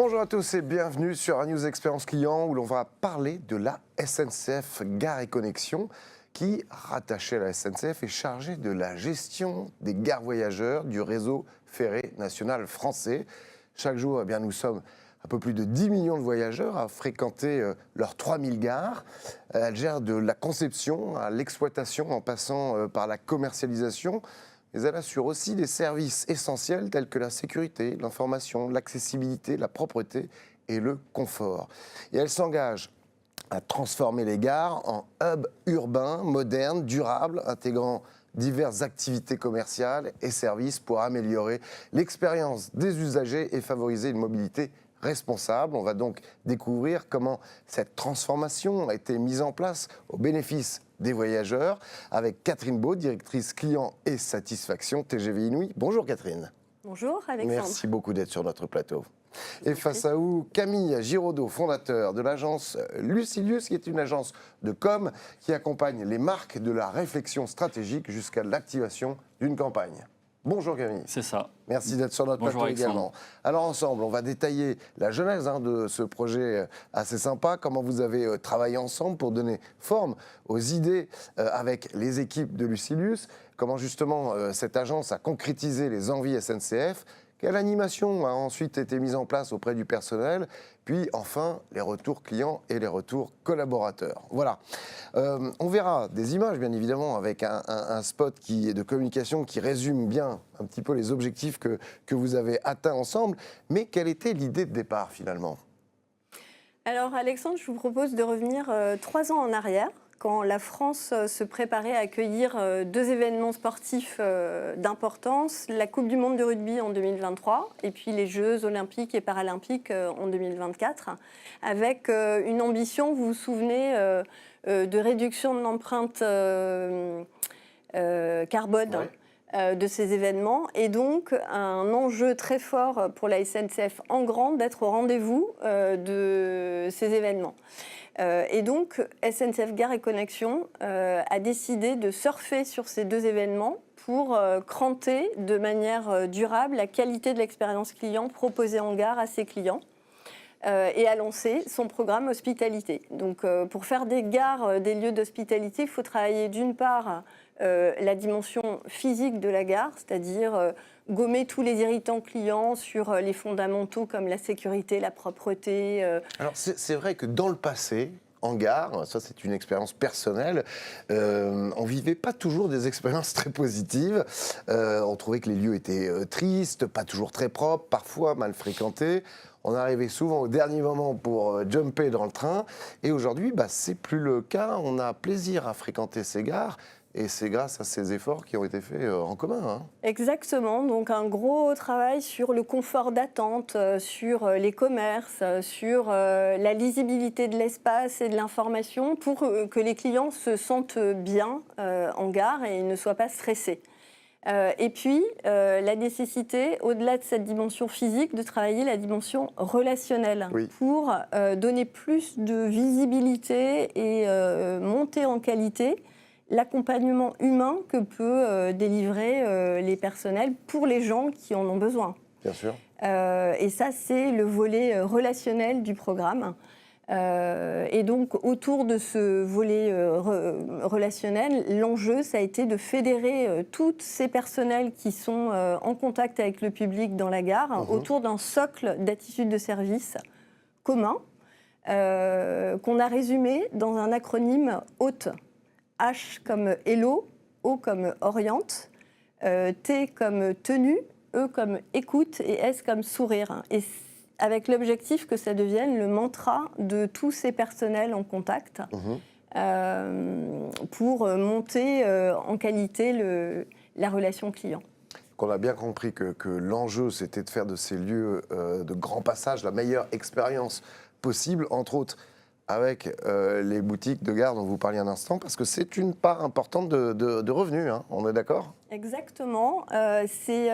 Bonjour à tous et bienvenue sur News Expérience Client où l'on va parler de la SNCF Gare et Connexion qui, rattachée à la SNCF, est chargée de la gestion des gares voyageurs du réseau ferré national français. Chaque jour, nous sommes un peu plus de 10 millions de voyageurs à fréquenter leurs 3000 gares. Elle gère de la conception à l'exploitation en passant par la commercialisation. Mais elle assure aussi des services essentiels tels que la sécurité, l'information, l'accessibilité, la propreté et le confort. Et elle s'engage à transformer les gares en hub urbain, moderne, durable, intégrant diverses activités commerciales et services pour améliorer l'expérience des usagers et favoriser une mobilité responsable. On va donc découvrir comment cette transformation a été mise en place au bénéfice des voyageurs avec Catherine Beau, directrice client et satisfaction TGV Inouï. Bonjour Catherine. Bonjour Alexandre. Merci beaucoup d'être sur notre plateau. Et face à vous, Camille Giraudot, fondateur de l'agence Lucilius, qui est une agence de com qui accompagne les marques de la réflexion stratégique jusqu'à l'activation d'une campagne. Bonjour Camille. C'est ça. Merci d'être sur notre plateau également. Alors ensemble, on va détailler la genèse de ce projet assez sympa, comment vous avez travaillé ensemble pour donner forme aux idées avec les équipes de Lucilius, comment justement cette agence a concrétisé les envies SNCF, quelle animation a ensuite été mise en place auprès du personnel, puis enfin les retours clients et les retours collaborateurs. Voilà. On verra des images, bien évidemment, avec un spot de communication qui résume bien un petit peu les objectifs que vous avez atteints ensemble. Mais quelle était l'idée de départ, finalement ? Alors, Alexandre, je vous propose de revenir 3 ans en arrière, quand la France se préparait à accueillir 2 événements sportifs d'importance, la Coupe du monde de rugby en 2023 et puis les Jeux olympiques et paralympiques en 2024, avec une ambition, vous vous souvenez, de réduction de l'empreinte carbone. Oui. De ces événements et donc un enjeu très fort pour la SNCF en grand d'être au rendez-vous de ces événements. Et donc SNCF Gare et Connexion a décidé de surfer sur ces 2 événements pour cranter de manière durable la qualité de l'expérience client proposée en gare à ses clients. Et a lancé son programme hospitalité. Donc, pour faire des gares des lieux d'hospitalité, il faut travailler d'une part la dimension physique de la gare, c'est-à-dire gommer tous les irritants clients sur les fondamentaux comme la sécurité, la propreté. Alors, c'est vrai que dans le passé, en gare, ça c'est une expérience personnelle, on vivait pas toujours des expériences très positives. On trouvait que les lieux étaient tristes, pas toujours très propres, parfois mal fréquentés. On arrivait souvent au dernier moment pour jumper dans le train. Et aujourd'hui, c'est plus le cas. On a plaisir à fréquenter ces gares. Et c'est grâce à ces efforts qui ont été faits en commun. Hein. Exactement. Donc un gros travail sur le confort d'attente, sur les commerces, sur la lisibilité de l'espace et de l'information pour que les clients se sentent bien en gare et ne soient pas stressés. Et puis, la nécessité, au-delà de cette dimension physique, de travailler la dimension relationnelle pour donner plus de visibilité et monter en qualité l'accompagnement humain que peut délivrer les personnels pour les gens qui en ont besoin. Bien sûr. Et ça, c'est le volet relationnel du programme. Et donc, autour de ce volet relationnel, l'enjeu, ça a été de fédérer tous ces personnels qui sont en contact avec le public dans la gare autour d'un socle d'attitude de service commun qu'on a résumé dans un acronyme HOTE. H comme Hello, O comme Oriente, T comme tenue, E comme écoute et S comme sourire. Et avec l'objectif que ça devienne le mantra de tous ces personnels en contact pour monter en qualité la relation client. On a bien compris que l'enjeu, c'était de faire de ces lieux de grand passage la meilleure expérience possible, entre autres avec les boutiques de gare dont vous parliez un instant, parce que c'est une part importante de revenus, hein, on est d'accord ? Exactement. C'est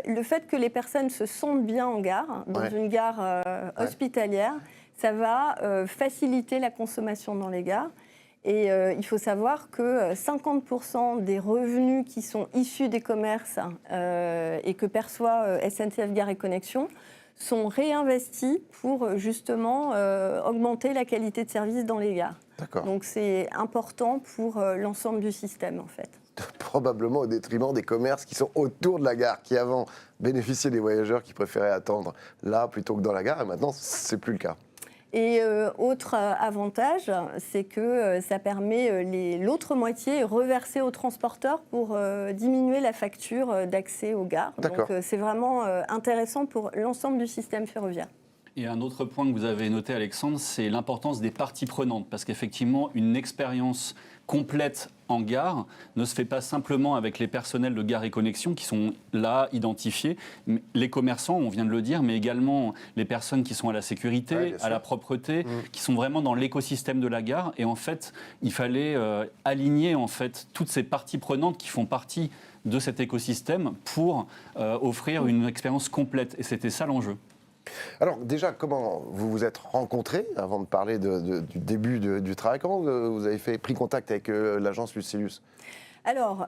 le fait que les personnes se sentent bien en gare, dans une gare hospitalière, ça va faciliter la consommation dans les gares. Et il faut savoir que 50% des revenus qui sont issus des commerces et que perçoit SNCF Gare et Connexion sont réinvestis pour justement augmenter la qualité de service dans les gares. D'accord. Donc c'est important pour l'ensemble du système en fait. Probablement au détriment des commerces qui sont autour de la gare, qui avant bénéficiaient des voyageurs qui préféraient attendre là plutôt que dans la gare, et maintenant c'est plus le cas. Et autre avantage, c'est que ça permet l'autre moitié reversée aux transporteurs pour diminuer la facture d'accès aux gares. D'accord. Donc c'est vraiment intéressant pour l'ensemble du système ferroviaire. Et un autre point que vous avez noté, Alexandre, c'est l'importance des parties prenantes. Parce qu'effectivement, une expérience complète en gare ne se fait pas simplement avec les personnels de Gares & Connexions qui sont là, identifiés, les commerçants, on vient de le dire, mais également les personnes qui sont à la sécurité, à la propreté, qui sont vraiment dans l'écosystème de la gare. Et en fait, il fallait aligner en fait, toutes ces parties prenantes qui font partie de cet écosystème pour offrir une expérience complète. Et c'était ça l'enjeu. Alors déjà, comment vous vous êtes rencontrés avant de parler du début du travail? Comment vous avez pris contact avec l'agence Lucilius? Alors,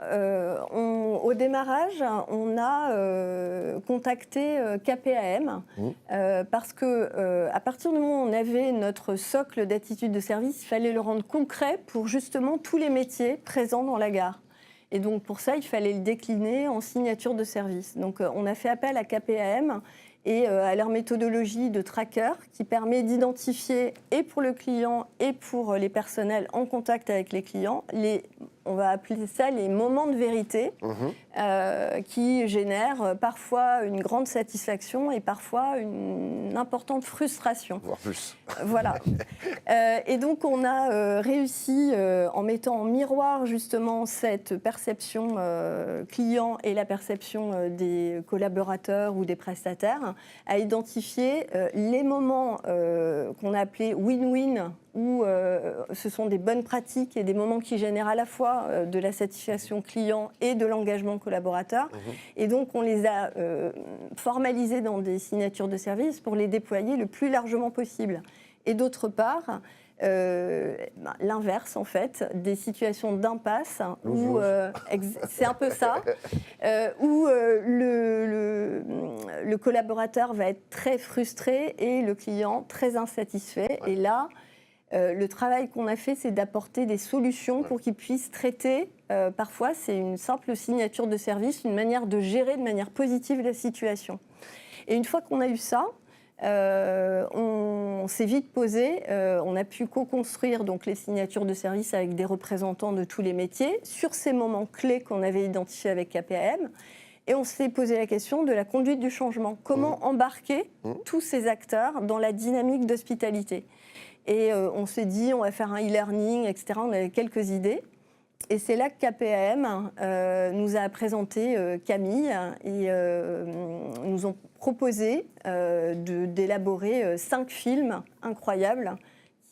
au démarrage, on a contacté KPAM parce que à partir du moment où on avait notre socle d'attitude de service, il fallait le rendre concret pour justement tous les métiers présents dans la gare. Et donc pour ça, il fallait le décliner en signature de service. Donc on a fait appel à KPAM et à leur méthodologie de tracker qui permet d'identifier, et pour le client et pour les personnels en contact avec les clients, on va appeler ça les moments de vérité, qui génèrent parfois une grande satisfaction et parfois une importante frustration. Voire plus. Voilà. Et donc on a réussi, en mettant en miroir justement cette perception client et la perception des collaborateurs ou des prestataires, à identifier les moments qu'on a appelés win-win, où ce sont des bonnes pratiques et des moments qui génèrent à la fois de la satisfaction client et de l'engagement collaborateur. Et donc on les a formalisés dans des signatures de service pour les déployer le plus largement possible. Et d'autre part, l'inverse en fait, des situations d'impasse où c'est un peu ça, où le collaborateur va être très frustré et le client très insatisfait. Et là, le travail qu'on a fait, c'est d'apporter des solutions pour qu'ils puissent traiter. Parfois, c'est une simple signature de service, une manière de gérer de manière positive la situation. Et une fois qu'on a eu ça, on s'est vite posé, on a pu co-construire donc les signatures de service avec des représentants de tous les métiers sur ces moments clés qu'on avait identifiés avec KPAM. Et on s'est posé la question de la conduite du changement. Comment embarquer tous ces acteurs dans la dynamique d'hospitalité? Et on s'est dit, on va faire un e-learning, etc. On avait quelques idées. Et c'est là que KPAM nous a présenté Camille et nous ont proposé d'élaborer 5 films incroyables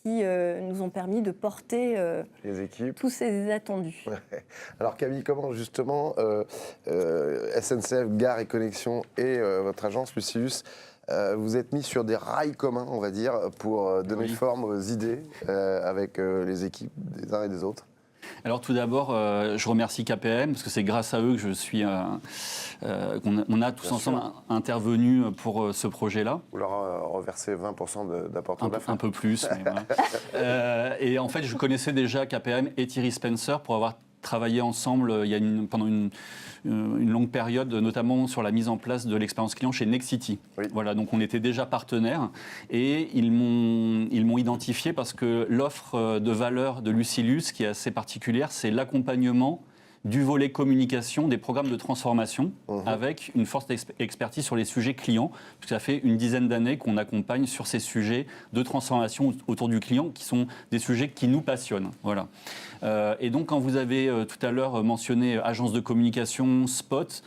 qui nous ont permis de porter les équipes, tous ces attendus. Ouais. Alors Camille, comment justement SNCF, Gares & Connexions et votre agence Lucilius vous êtes mis sur des rails communs, on va dire, pour donner forme aux idées avec les équipes des uns et des autres? Alors tout d'abord, je remercie KPM parce que c'est grâce à eux que je suis, qu'on a tous ensemble intervenu pour ce projet-là. Vous leur reversez 20% d'apportement d'affaires. Un peu plus, mais voilà. Et en fait, je connaissais déjà KPM et Thierry Spencer pour avoir travaillé ensemble pendant une longue période, notamment sur la mise en place de l'expérience client chez Nexity. Oui. Voilà, donc on était déjà partenaires et ils m'ont identifié parce que l'offre de valeur de Lucilius, qui est assez particulière, c'est l'accompagnement du volet communication des programmes de transformation avec une forte expertise sur les sujets clients, puisque ça fait une dizaine d'années qu'on accompagne sur ces sujets de transformation autour du client, qui sont des sujets qui nous passionnent. Voilà. Et donc, quand vous avez tout à l'heure mentionné agence de communication, spot,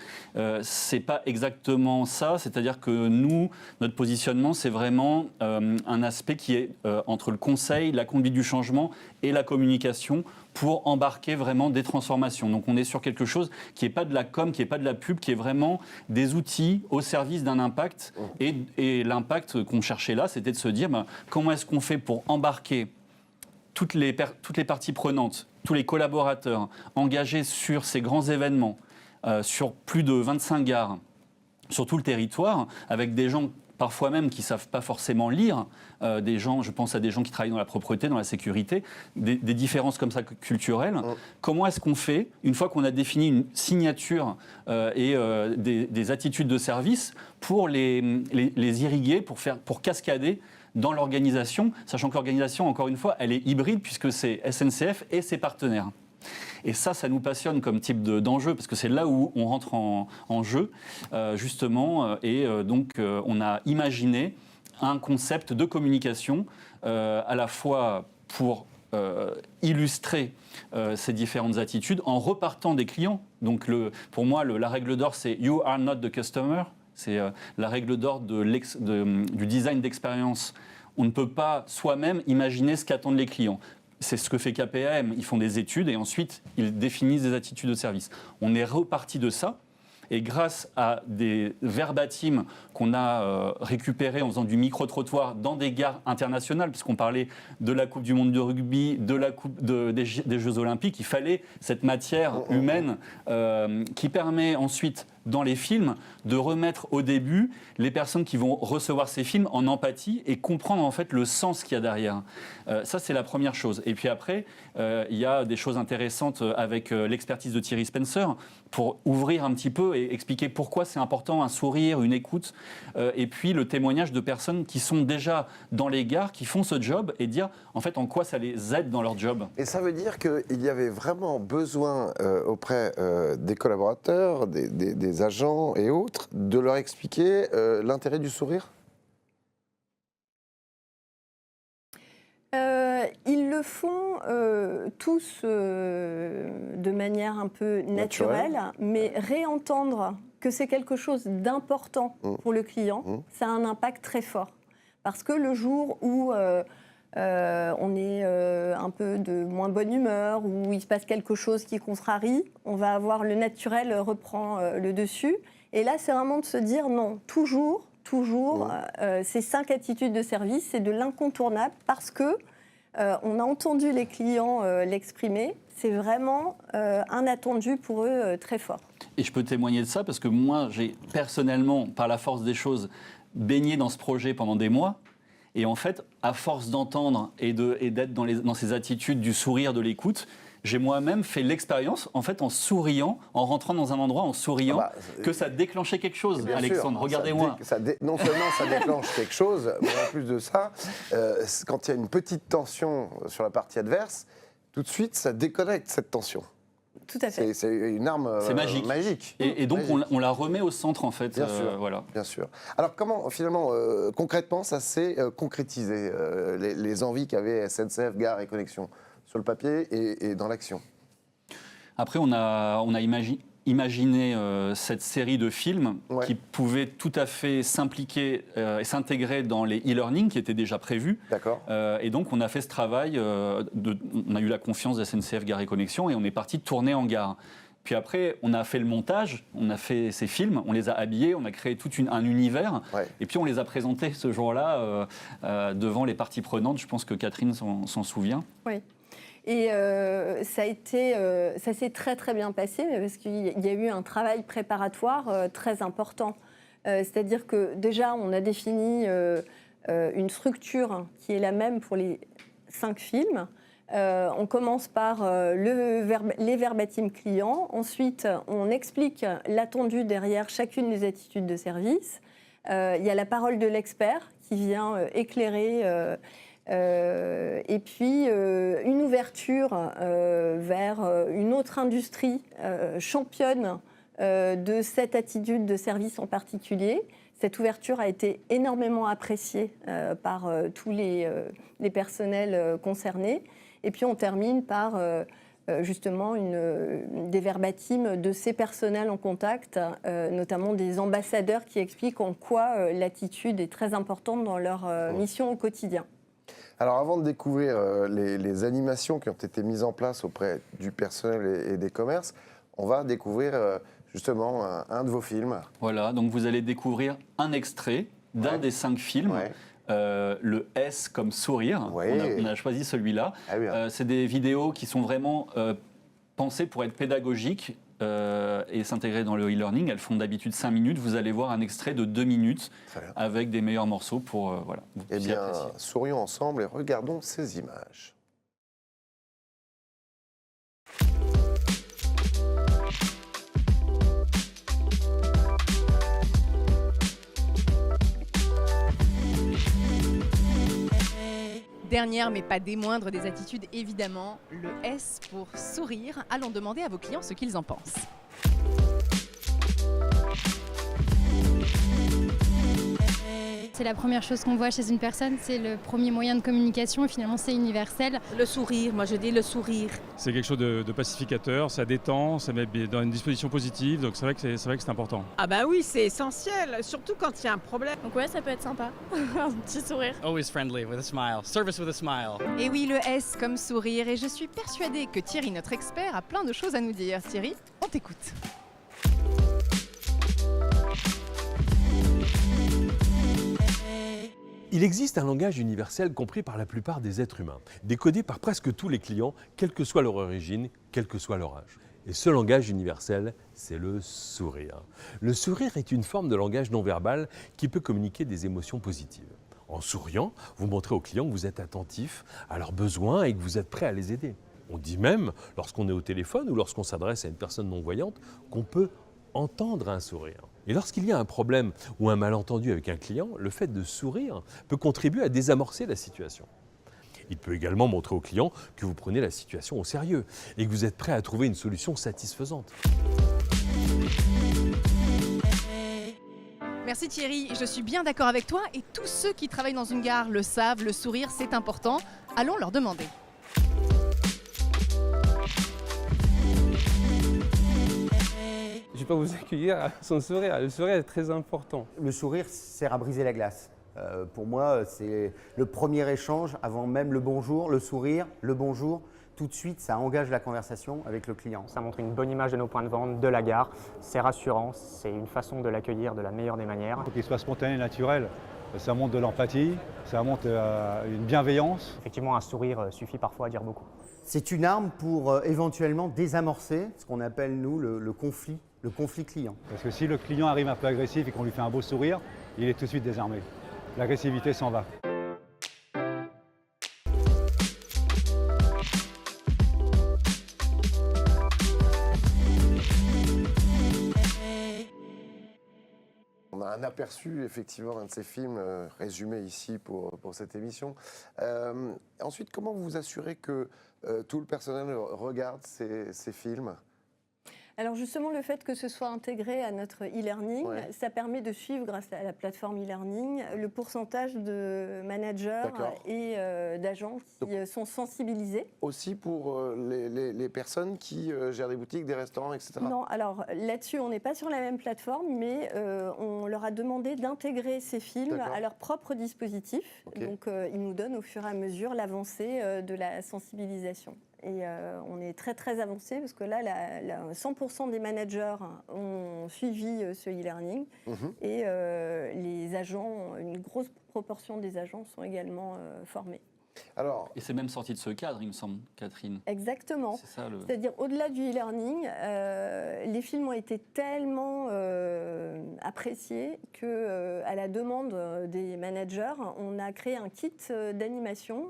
c'est pas exactement ça. C'est-à-dire que nous, notre positionnement, c'est vraiment un aspect qui est entre le conseil, la conduite du changement et la communication pour embarquer vraiment des transformations. Donc on est sur quelque chose qui n'est pas de la com, qui n'est pas de la pub, qui est vraiment des outils au service d'un impact. Et l'impact qu'on cherchait là, c'était de se dire comment est-ce qu'on fait pour embarquer toutes les parties prenantes, tous les collaborateurs engagés sur ces grands événements, sur plus de 25 gares, sur tout le territoire, avec des gens parfois même qui ne savent pas forcément lire, des gens, je pense à des gens qui travaillent dans la propreté, dans la sécurité, des différences comme ça culturelles. Comment est-ce qu'on fait, une fois qu'on a défini une signature et des attitudes de service, pour les irriguer, pour cascader dans l'organisation, sachant que l'organisation, encore une fois, elle est hybride puisque c'est SNCF et ses partenaires. Et ça nous passionne comme type d'enjeu, parce que c'est là où on rentre en jeu, justement. Donc, on a imaginé un concept de communication, à la fois pour illustrer ces différentes attitudes, en repartant des clients. Donc, pour moi, la règle d'or, c'est « You are not the customer ». C'est la règle d'or du design d'expérience. On ne peut pas soi-même imaginer ce qu'attendent les clients. C'est ce que fait KPAM. Ils font des études et ensuite, ils définissent des attitudes de service. On est reparti de ça. Et grâce à des verbatims qu'on a récupérés en faisant du micro-trottoir dans des gares internationales, puisqu'on parlait de la Coupe du Monde de rugby, de la Coupe des Jeux Olympiques, il fallait cette matière humaine qui permet ensuite, dans les films, de remettre au début les personnes qui vont recevoir ces films en empathie et comprendre en fait le sens qu'il y a derrière. Ça, c'est la première chose. Et puis après, il y a des choses intéressantes avec l'expertise de Thierry Spencer pour ouvrir un petit peu et expliquer pourquoi c'est important un sourire, une écoute, et puis le témoignage de personnes qui sont déjà dans les gares, qui font ce job, et dire en fait en quoi ça les aide dans leur job. Et ça veut dire qu'il y avait vraiment besoin auprès des collaborateurs, des agents et autres, de leur expliquer l'intérêt du sourire? Ils le font tous de manière un peu naturelle, mais réentendre que c'est quelque chose d'important pour le client, ça a un impact très fort. Parce que le jour où on est un peu de moins bonne humeur, où il se passe quelque chose qui contrarie, on va avoir le naturel reprend le dessus. Et là, c'est vraiment de se dire non, toujours, ces 5 attitudes de service, c'est de l'incontournable parce que on a entendu les clients l'exprimer. C'est vraiment un attendu pour eux très fort. Et je peux témoigner de ça parce que moi, j'ai personnellement, par la force des choses, baigné dans ce projet pendant des mois. Et en fait, à force d'entendre et d'être dans ces attitudes du sourire, de l'écoute, j'ai moi-même fait l'expérience, en fait, en souriant, en rentrant dans un endroit, en souriant, que ça déclenchait quelque chose, Alexandre. Regardez-moi. Non seulement ça déclenche quelque chose, mais en plus de ça, quand il y a une petite tension sur la partie adverse, tout de suite, ça déconnecte cette tension. Tout à fait. C'est une arme magique. Et donc, magique. On la remet au centre, en fait. Bien sûr, voilà. Bien sûr. Alors, comment, finalement, concrètement, ça s'est concrétisé, les envies qu'avait SNCF, Gare et Connexions, sur le papier et dans l'action? Après, on a imaginé cette série de films qui pouvaient tout à fait s'impliquer et s'intégrer dans les e-learning qui étaient déjà prévus. D'accord. Et donc, on a fait ce travail, on a eu la confiance de SNCF Gare et Connexions et on est parti tourner en gare. Puis après, on a fait le montage, on a fait ces films, on les a habillés, on a créé tout un univers, et puis on les a présentés ce jour-là devant les parties prenantes. Je pense que Catherine s'en souvient. Oui. Et ça s'est très très bien passé parce qu'il y a eu un travail préparatoire très important. C'est-à-dire que déjà, on a défini une structure qui est la même pour les 5 films. On commence par les verbatims clients. Ensuite, on explique l'attendu derrière chacune des attitudes de service. Il y a la parole de l'expert qui vient éclairer et puis une ouverture vers une autre industrie championne de cette attitude de service en particulier. Cette ouverture a été énormément appréciée par tous les personnels concernés. Et puis on termine par justement des verbatims de ces personnels en contact, notamment des ambassadeurs qui expliquent en quoi l'attitude est très importante dans leur mission au quotidien. Alors avant de découvrir les animations qui ont été mises en place auprès du personnel et des commerces, on va découvrir justement un de vos films. Voilà, donc vous allez découvrir un extrait d'un des 5 films. Le S comme sourire, on a choisi celui-là. C'est des vidéos qui sont vraiment pensées pour être pédagogiques, et s'intégrer dans le e-learning. Elles font d'habitude 5 minutes. Vous allez voir un extrait de 2 minutes avec des meilleurs morceaux pour voilà. Eh bien, sourions ensemble et regardons ces images. Dernière, mais pas des moindres des attitudes, évidemment, le S pour sourire. Allons demander à vos clients ce qu'ils en pensent. C'est la première chose qu'on voit chez une personne, c'est le premier moyen de communication et finalement c'est universel. Le sourire, moi je dis le sourire. C'est quelque chose de pacificateur, ça détend, ça met dans une disposition positive, donc c'est vrai que c'est important. Ah bah oui, c'est essentiel, surtout quand il y a un problème. Donc ouais, ça peut être sympa, un petit sourire. Always friendly with a smile, service with a smile. Et oui, le S comme sourire, et je suis persuadée que Thierry, notre expert, a plein de choses à nous dire. Thierry, on t'écoute. Il existe un langage universel compris par la plupart des êtres humains, décodé par presque tous les clients, quelle que soit leur origine, quel que soit leur âge. Et ce langage universel, c'est le sourire. Le sourire est une forme de langage non verbal qui peut communiquer des émotions positives. En souriant, vous montrez aux clients que vous êtes attentif à leurs besoins et que vous êtes prêt à les aider. On dit même, lorsqu'on est au téléphone ou lorsqu'on s'adresse à une personne non-voyante, qu'on peut entendre un sourire. Et lorsqu'il y a un problème ou un malentendu avec un client, le fait de sourire peut contribuer à désamorcer la situation. Il peut également montrer au client que vous prenez la situation au sérieux et que vous êtes prêt à trouver une solution satisfaisante. Merci Thierry, je suis bien d'accord avec toi et tous ceux qui travaillent dans une gare le savent, le sourire c'est important. Allons leur demander. Je ne vais pas vous accueillir sans sourire. Le sourire est très important. Le sourire sert à briser la glace. Pour moi, c'est le premier échange avant même le bonjour, le sourire, le bonjour. Tout de suite, ça engage la conversation avec le client. Ça montre une bonne image de nos points de vente, de la gare. C'est rassurant, c'est une façon de l'accueillir de la meilleure des manières. Il faut qu'il soit spontané et naturel. Ça montre de l'empathie, ça montre une bienveillance. Effectivement, un sourire suffit parfois à dire beaucoup. C'est une arme pour éventuellement désamorcer ce qu'on appelle, nous, le conflit client. Parce que si le client arrive un peu agressif et qu'on lui fait un beau sourire, il est tout de suite désarmé. L'agressivité s'en va. On a un aperçu, effectivement, d'un de ces films résumé ici pour cette émission. Ensuite, comment vous vous assurez que tout le personnel regarde ces films ? Alors justement, le fait que ce soit intégré à notre e-learning, ça permet de suivre, grâce à la plateforme e-learning, le pourcentage de managers et d'agents qui sont sensibilisés. Aussi pour les personnes qui gèrent des boutiques, des restaurants, etc. Non, alors là-dessus, on n'est pas sur la même plateforme, mais on leur a demandé d'intégrer ces films à leur propre dispositif. Donc ils nous donnent au fur et à mesure l'avancée de la sensibilisation. Et on est très très avancé parce que là, 100% des managers ont suivi ce e-learning et les agents, une grosse proportion des agents sont également formés. Alors, et c'est même sorti de ce cadre, il me semble, Catherine. Exactement. C'est-à-dire, au-delà du e-learning, les films ont été tellement appréciés qu'à la demande des managers, on a créé un kit d'animation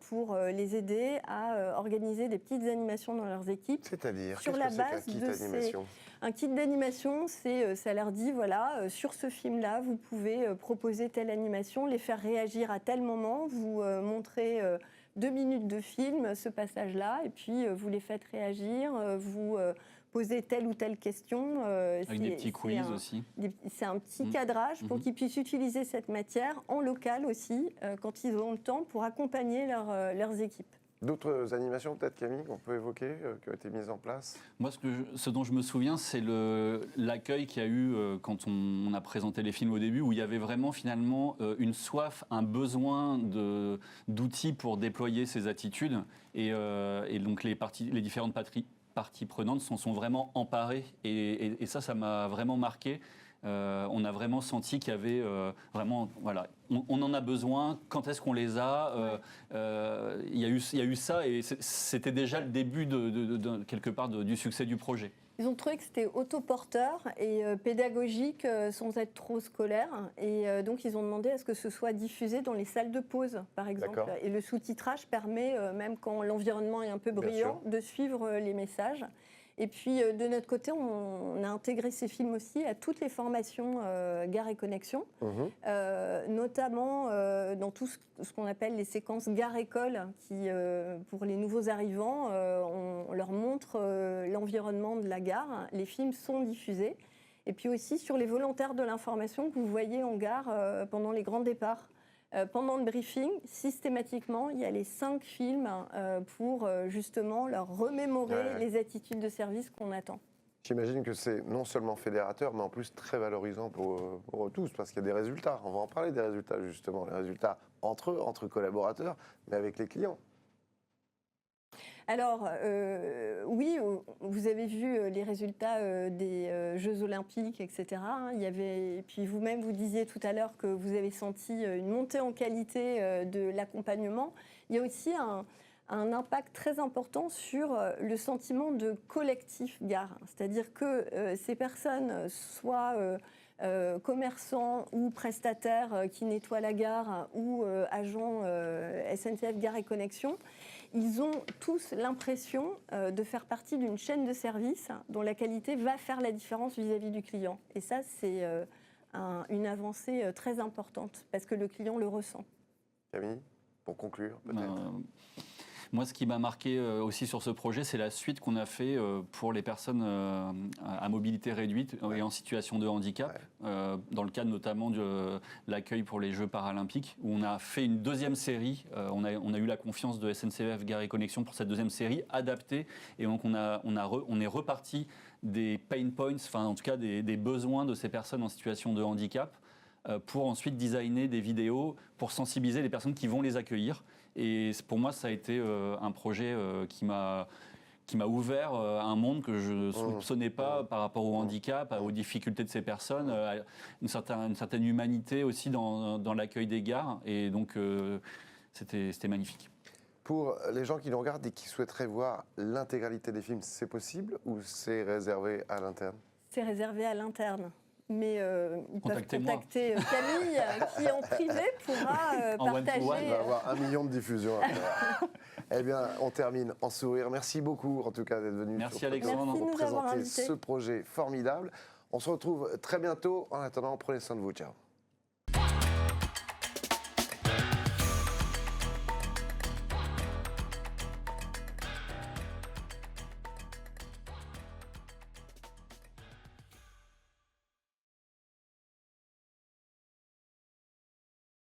pour les aider à organiser des petites animations dans leurs équipes. C'est-à-dire, sur la base de ces... Un kit d'animation, ça leur dit, voilà, sur ce film-là, vous pouvez proposer telle animation, les faire réagir à tel moment, vous montrez 2 minutes de film, ce passage-là, et puis vous les faites réagir, vous posez telle ou telle question. Avec des petits quiz aussi. C'est un petit cadrage pour qu'ils puissent utiliser cette matière en local aussi, quand ils ont le temps, pour accompagner leurs équipes. D'autres animations, peut-être, Camille, qu'on peut évoquer, qui ont été mises en place ? Moi, ce dont je me souviens, c'est l'accueil qu'il y a eu quand on a présenté les films au début, où il y avait vraiment, finalement, une soif, un besoin d'outils pour déployer ces attitudes. Et donc, les différentes parties prenantes s'en sont vraiment emparées. Et ça m'a vraiment marqué. On a vraiment senti qu'il y avait vraiment, voilà, on en a besoin. Quand est-ce qu'on les a Il y a eu ça et c'était déjà le début quelque part du succès du projet. Ils ont trouvé que c'était autoporteur et pédagogique sans être trop scolaire. Et donc, ils ont demandé à ce que ce soit diffusé dans les salles de pause, par exemple. Et le sous-titrage permet, même quand l'environnement est un peu bruyant, de suivre les messages. Et puis, de notre côté, on a intégré ces films aussi à toutes les formations Gare et Connexion, notamment dans tout ce qu'on appelle les séquences Gare-École, qui, pour les nouveaux arrivants, on leur montre l'environnement de la gare. Les films sont diffusés. Et puis aussi sur les volontaires de l'information que vous voyez en gare pendant les grands départs. Pendant le briefing, systématiquement, il y a les 5 films pour justement leur remémorer les attitudes de service qu'on attend. J'imagine que c'est non seulement fédérateur, mais en plus très valorisant pour tous, parce qu'il y a des résultats. On va en parler des résultats, justement. Les résultats entre eux, entre collaborateurs, mais avec les clients. Alors, oui, vous avez vu les résultats des Jeux Olympiques, etc. Il y avait, et puis vous-même, vous disiez tout à l'heure que vous avez senti une montée en qualité de l'accompagnement. Il y a aussi un impact très important sur le sentiment de collectif gare. C'est-à-dire que ces personnes, soit commerçants ou prestataires qui nettoient la gare ou agents SNCF Gare et Connexion, ils ont tous l'impression de faire partie d'une chaîne de service dont la qualité va faire la différence vis-à-vis du client. Et ça, c'est une avancée très importante parce que le client le ressent. Camille, pour conclure, peut-être moi, ce qui m'a marqué aussi sur ce projet, c'est la suite qu'on a fait pour les personnes à mobilité réduite et en situation de handicap, dans le cadre notamment de l'accueil pour les Jeux paralympiques, où on a fait une deuxième série. On a eu la confiance de SNCF Gare et Connexion pour cette deuxième série, adaptée. Et donc, on est reparti des pain points, enfin en tout cas des besoins de ces personnes en situation de handicap, pour ensuite designer des vidéos pour sensibiliser les personnes qui vont les accueillir. Et pour moi, ça a été un projet qui m'a ouvert un monde que je ne soupçonnais pas par rapport au handicap, aux difficultés de ces personnes, une certaine humanité aussi dans l'accueil des gares. Et donc, c'était magnifique. Pour les gens qui nous regardent et qui souhaiteraient voir l'intégralité des films, c'est possible ou c'est réservé à l'interne? C'est réservé à l'interne. Mais ils peuvent contacter Camille qui en privé pourra partager. On va avoir 1 million de diffusions. Eh bien, on termine en sourire. Merci beaucoup en tout cas d'être venu pour présenter ce projet formidable. On se retrouve très bientôt. En attendant, prenez soin de vous. Ciao.